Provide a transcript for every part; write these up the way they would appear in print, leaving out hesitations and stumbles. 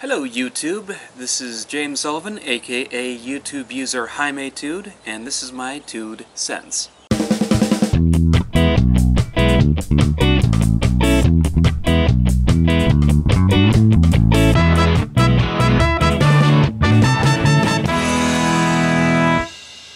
Hello YouTube, this is James Sullivan, aka YouTube user Jaimetud, and this is my TUD Sense.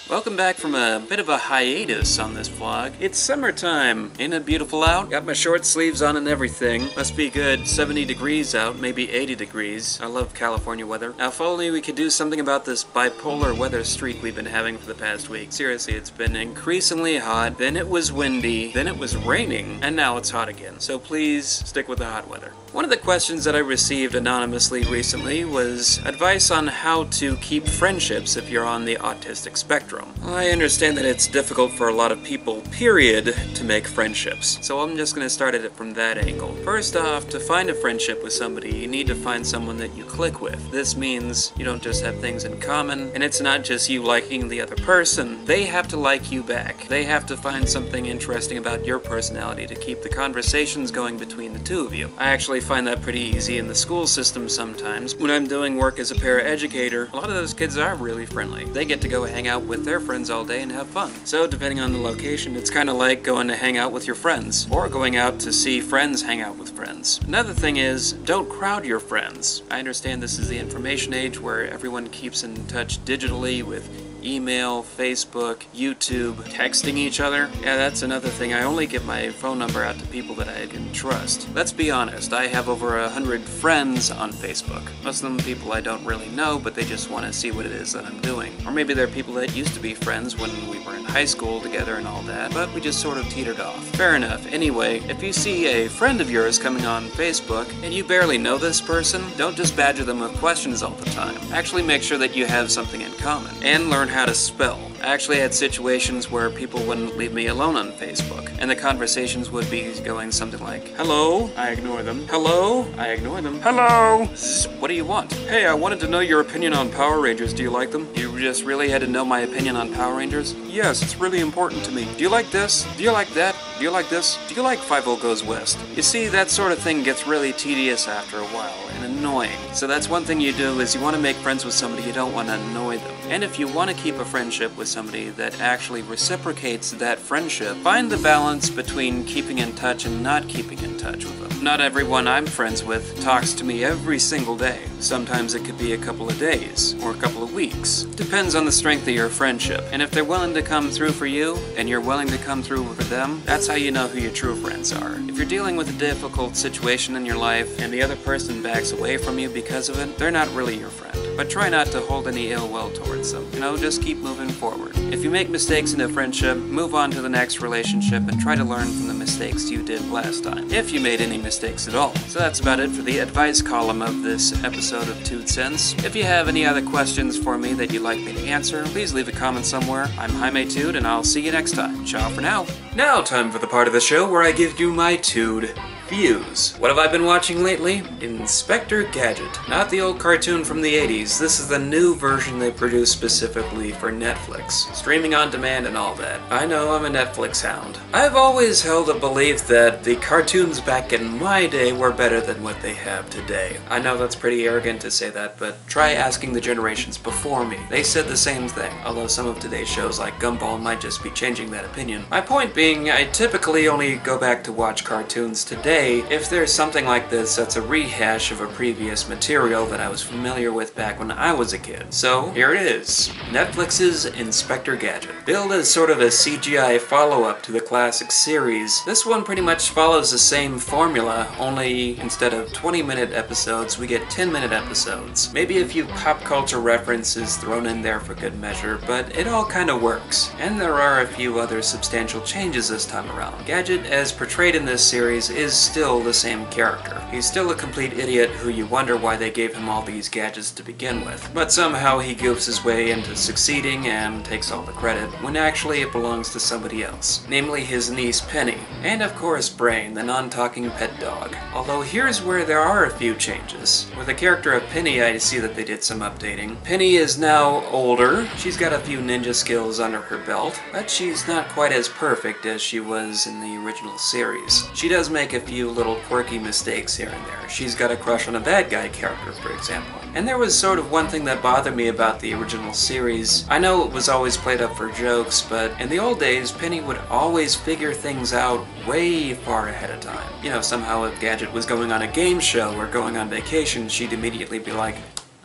Welcome back from a bit of a hiatus on this vlog. It's summertime. Ain't it beautiful out? Got my short sleeves on and everything. Must be good 70 degrees out, maybe 80 degrees. I love California weather. Now if only we could do something about this bipolar weather streak we've been having for the past week. Seriously, it's been increasingly hot, then it was windy, then it was raining, and now it's hot again. So please stick with the hot weather. One of the questions that I received anonymously recently was advice on how to keep friendships if you're on the autistic spectrum. I understand that it's difficult for a lot of people, period, to make friendships. So I'm just going to start at it from that angle. First off, to find a friendship with somebody, you need to find someone that you click with. This means you don't just have things in common, and it's not just you liking the other person. They have to like you back. They have to find something interesting about your personality to keep the conversations going between the two of you. I actually find that pretty easy in the school system sometimes. When I'm doing work as a paraeducator, a lot of those kids are really friendly. They get to go hang out with their friends all day and have fun. So depending on the location, it's kind of like going to hang out with your friends, or going out to see friends hang out with friends. Another thing is, don't crowd your friends. I understand this is the information age where everyone keeps in touch digitally with email, Facebook, YouTube, texting each other. Yeah, that's another thing. I only give my phone number out to people that I can trust. Let's be honest, I have over 100 friends on Facebook. Most of them people I don't really know, but they just want to see what it is that I'm doing. Or maybe they're people that used to be friends when we were in high school together and all that, but we just sort of teetered off. Fair enough. Anyway, if you see a friend of yours coming on Facebook, and you barely know this person, don't just badger them with questions all the time. Actually make sure that you have something in common, and learn how to spell. I actually had situations where people wouldn't leave me alone on Facebook, and the conversations would be going something like, "Hello?" I ignore them. "Hello?" I ignore them. "Hello?" Zzz, "what do you want?" "Hey, I wanted to know your opinion on Power Rangers. Do you like them?" "You just really had to know my opinion on Power Rangers?" "Yes, it's really important to me." "Do you like this? Do you like that? Do you like this? Do you like 5 Goes West?" You see, that sort of thing gets really tedious after a while, and annoying. So that's one thing you do, is you want to make friends with somebody, you don't want to annoy them. And if you want to keep a friendship with somebody that actually reciprocates that friendship, find the balance between keeping in touch and not keeping in touch with them. Not everyone I'm friends with talks to me every single day. Sometimes it could be a couple of days, or a couple of weeks. Depends on the strength of your friendship. And if they're willing to come through for you, and you're willing to come through for them, that's how you know who your true friends are. If you're dealing with a difficult situation in your life, and the other person backs away from you because of it, they're not really your friend. But try not to hold any ill will towards them. You know, just keep moving forward. If you make mistakes in a friendship, move on to the next relationship and try to learn from the mistakes you did last time, if you made any mistakes at all. So that's about it for the advice column of this episode of TUD Sense. If you have any other questions for me that you'd like me to answer, please leave a comment somewhere. I'm Jaimetud, and I'll see you next time. Ciao for now. Now time for the part of the show where I give you my TUD views. What have I been watching lately? Inspector Gadget. Not the old cartoon from the 80s. This is the new version they produced specifically for Netflix. Streaming on demand and all that. I know, I'm a Netflix hound. I've always held a belief that the cartoons back in my day were better than what they have today. I know that's pretty arrogant to say that, but try asking the generations before me. They said the same thing, although some of today's shows like Gumball might just be changing that opinion. My point being, I typically only go back to watch cartoons today if there's something like this that's a rehash of a previous material that I was familiar with back when I was a kid. So, here it is. Netflix's Inspector Gadget. Billed as sort of a CGI follow-up to the classic series, this one pretty much follows the same formula, only instead of 20-minute episodes, we get 10-minute episodes. Maybe a few pop culture references thrown in there for good measure, but it all kind of works. And there are a few other substantial changes this time around. Gadget, as portrayed in this series, is still the same character. He's still a complete idiot who you wonder why they gave him all these gadgets to begin with. But somehow he goofs his way into succeeding and takes all the credit, when actually it belongs to somebody else. Namely his niece Penny. And of course Brain, the non-talking pet dog. Although here's where there are a few changes. With the character of Penny, I see that they did some updating. Penny is now older, she's got a few ninja skills under her belt, but she's not quite as perfect as she was in the original series. She does make a few little quirky mistakes here and there. She's got a crush on a bad guy character, for example. And there was sort of one thing that bothered me about the original series. I know it was always played up for jokes, but in the old days, Penny would always figure things out way far ahead of time. You know, somehow if Gadget was going on a game show or going on vacation, she'd immediately be like,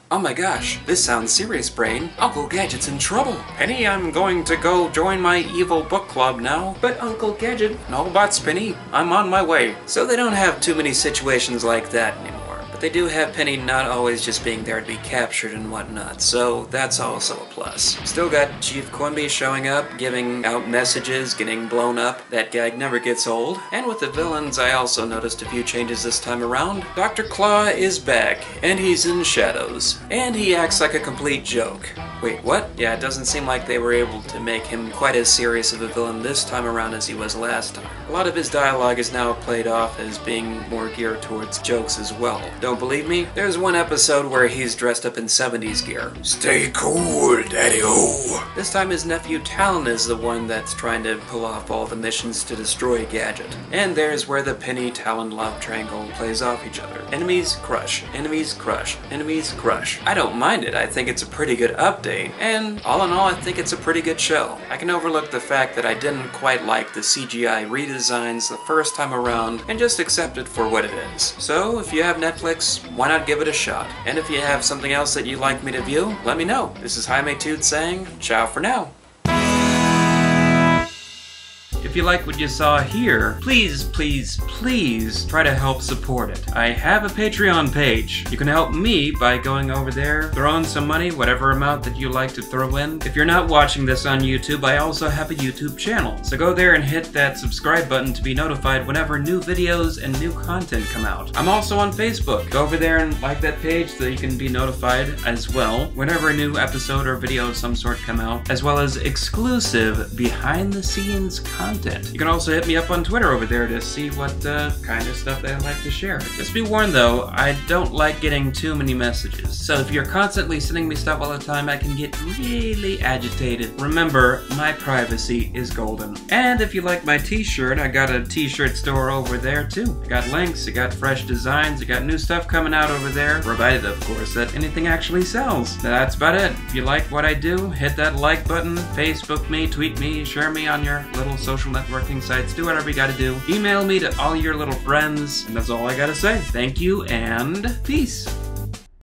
"Oh my gosh, this sounds serious, Brain. Uncle Gadget's in trouble. Penny, I'm going to go join my evil book club now." "But Uncle Gadget..." "No buts, Penny. I'm on my way." So they don't have too many situations like that anymore. But they do have Penny not always just being there to be captured and whatnot, so that's also a plus. Still got Chief Quimby showing up, giving out messages, getting blown up. That gag never gets old. And with the villains, I also noticed a few changes this time around. Dr. Claw is back, and he's in shadows. And he acts like a complete joke. Wait, what? Yeah, it doesn't seem like they were able to make him quite as serious of a villain this time around as he was last time. A lot of his dialogue is now played off as being more geared towards jokes as well. Don't believe me? There's one episode where he's dressed up in 70s gear. "Stay cool, Daddy-O." This time his nephew Talon is the one that's trying to pull off all the missions to destroy Gadget. And there's where the Penny-Talon love triangle plays off each other. Enemies crush, enemies crush, enemies crush. I don't mind it. I think it's a pretty good update. And all in all, I think it's a pretty good show. I can overlook the fact that I didn't quite like the CGI redesigns the first time around and just accept it for what it is. So if you have Netflix, why not give it a shot? And if you have something else that you'd like me to view, let me know. This is Jaimetud saying, ciao for now. If you like what you saw here, please, please, please try to help support it. I have a Patreon page. You can help me by going over there, throwing some money, whatever amount that you like to throw in. If you're not watching this on YouTube, I also have a YouTube channel. So go there and hit that subscribe button to be notified whenever new videos and new content come out. I'm also on Facebook. Go over there and like that page so you can be notified as well whenever a new episode or video of some sort come out, as well as exclusive behind-the-scenes content. You can also hit me up on Twitter over there to see what kind of stuff that I like to share. Just be warned though, I don't like getting too many messages. So if you're constantly sending me stuff all the time, I can get really agitated. Remember, my privacy is golden. And if you like my t-shirt, I got a t-shirt store over there too. I got links, I got fresh designs, I got new stuff coming out over there. Provided, of course, that anything actually sells. That's about it. If you like what I do, hit that like button, Facebook me, tweet me, share me on your little social networking sites, do whatever you gotta do. Email me to all your little friends, and that's all I gotta say. Thank you, and peace!